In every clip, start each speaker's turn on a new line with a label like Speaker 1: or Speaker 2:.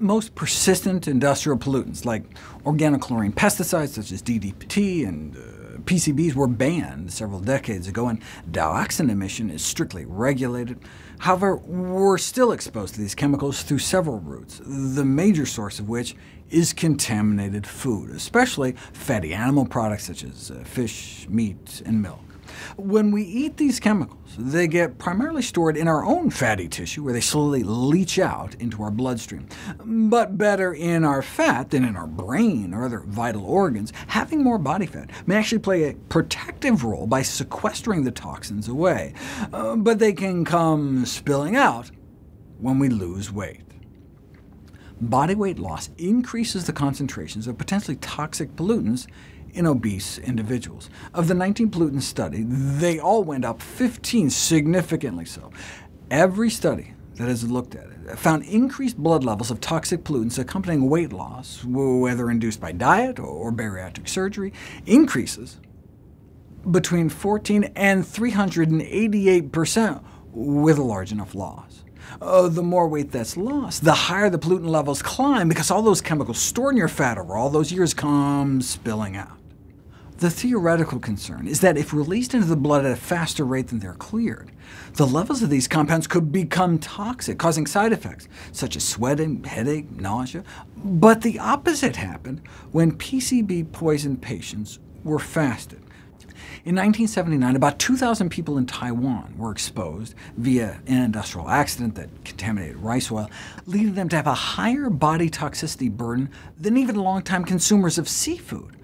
Speaker 1: most persistent industrial pollutants, like organochlorine pesticides such as DDT and PCBs, were banned several decades ago, and dioxin emission is strictly regulated. However, we're still exposed to these chemicals through several routes, the major source of which is contaminated food, especially fatty animal products such as fish, meat, and milk. When we eat these chemicals, they get primarily stored in our own fatty tissue, where they slowly leach out into our bloodstream. But better in our fat than in our brain or other vital organs, having more body fat may actually play a protective role by sequestering the toxins away. But they can come spilling out when we lose weight. Body weight loss increases the concentrations of potentially toxic pollutants in obese individuals. Of the 19 pollutants studied, they all went up 15, significantly so. Every study that has looked at it found increased blood levels of toxic pollutants accompanying weight loss, whether induced by diet or bariatric surgery, increases between 14 and 388% with a large enough loss. The more weight that's lost, the higher the pollutant levels climb, because all those chemicals stored in your fat over all those years come spilling out. The theoretical concern is that if released into the blood at a faster rate than they're cleared, the levels of these compounds could become toxic, causing side effects such as sweating, headache, nausea. But the opposite happened when PCB-poisoned patients were fasted. In 1979, about 2,000 people in Taiwan were exposed via an industrial accident that contaminated rice oil, leading them to have a higher body toxicity burden than even longtime consumers of seafood.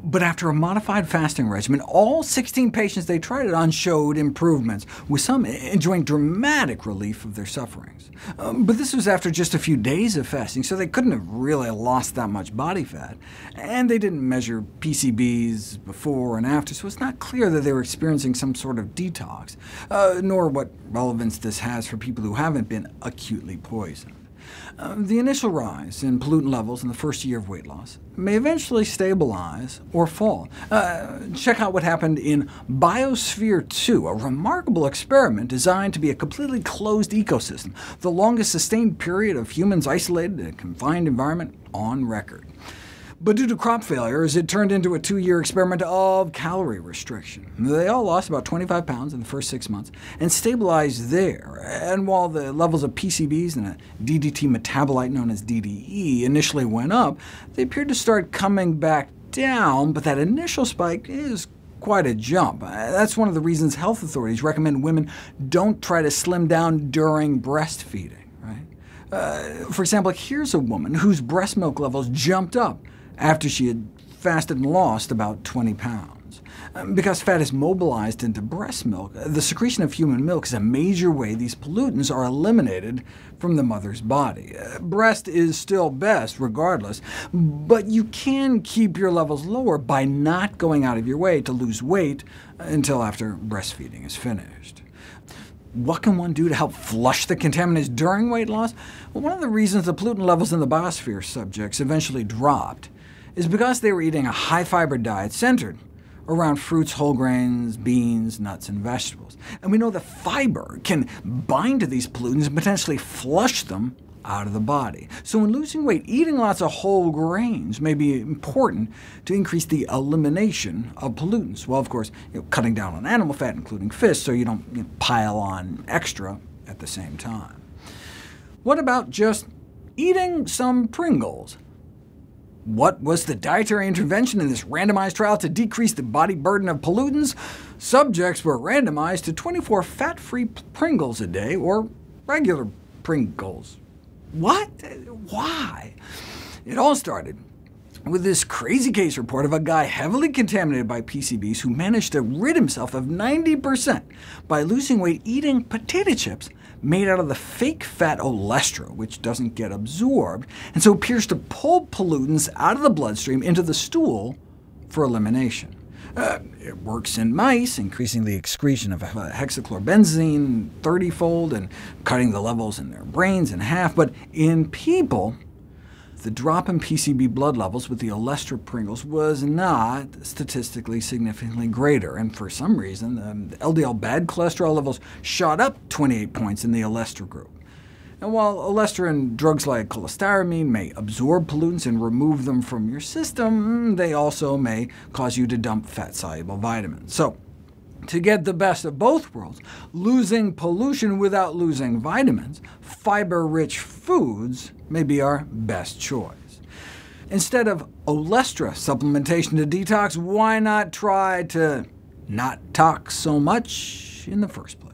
Speaker 1: But after a modified fasting regimen, all 16 patients they tried it on showed improvements, with some enjoying dramatic relief of their sufferings. But this was after just a few days of fasting, so they couldn't have really lost that much body fat. And they didn't measure PCBs before and after, so it's not clear that they were experiencing some sort of detox, nor what relevance this has for people who haven't been acutely poisoned. The initial rise in pollutant levels in the first year of weight loss may eventually stabilize or fall. Check out what happened in Biosphere 2, a remarkable experiment designed to be a completely closed ecosystem, the longest sustained period of humans isolated in a confined environment on record. But due to crop failures, it turned into a 2-year experiment of calorie restriction. They all lost about 25 pounds in the first 6 months, and stabilized there. And while the levels of PCBs and a DDT metabolite known as DDE initially went up, they appeared to start coming back down, but that initial spike is quite a jump. That's one of the reasons health authorities recommend women don't try to slim down during breastfeeding. For example, here's a woman whose breast milk levels jumped up after she had fasted and lost about 20 pounds. Because fat is mobilized into breast milk, the secretion of human milk is a major way these pollutants are eliminated from the mother's body. Breast is still best regardless, but you can keep your levels lower by not going out of your way to lose weight until after breastfeeding is finished. What can one do to help flush the contaminants during weight loss? Well, one of the reasons the pollutant levels in the biosphere subjects eventually dropped is because they were eating a high-fiber diet centered around fruits, whole grains, beans, nuts, and vegetables. And we know that fiber can bind to these pollutants and potentially flush them out of the body. So in losing weight, eating lots of whole grains may be important to increase the elimination of pollutants, while of course cutting down on animal fat, including fish, so you don't pile on extra at the same time. What about just eating some Pringles? What was the dietary intervention in this randomized trial to decrease the body burden of pollutants? Subjects were randomized to 24 fat-free Pringles a day, or regular Pringles. What? Why? It all started with this crazy case report of a guy heavily contaminated by PCBs who managed to rid himself of 90% by losing weight eating potato chips made out of the fake fat olestra, which doesn't get absorbed, and so appears to pull pollutants out of the bloodstream into the stool for elimination. It works in mice, increasing the excretion of hexachlorobenzene 30-fold and cutting the levels in their brains in half, but in people, the drop in PCB blood levels with the olestra Pringles was not statistically significantly greater, and for some reason, the LDL bad cholesterol levels shot up 28 points in the olestra group. And while olestra drugs like cholestyramine may absorb pollutants and remove them from your system, they also may cause you to dump fat-soluble vitamins. So, to get the best of both worlds, losing pollution without losing vitamins, fiber-rich foods may be our best choice. Instead of olestra supplementation to detox, why not try to not tox so much in the first place?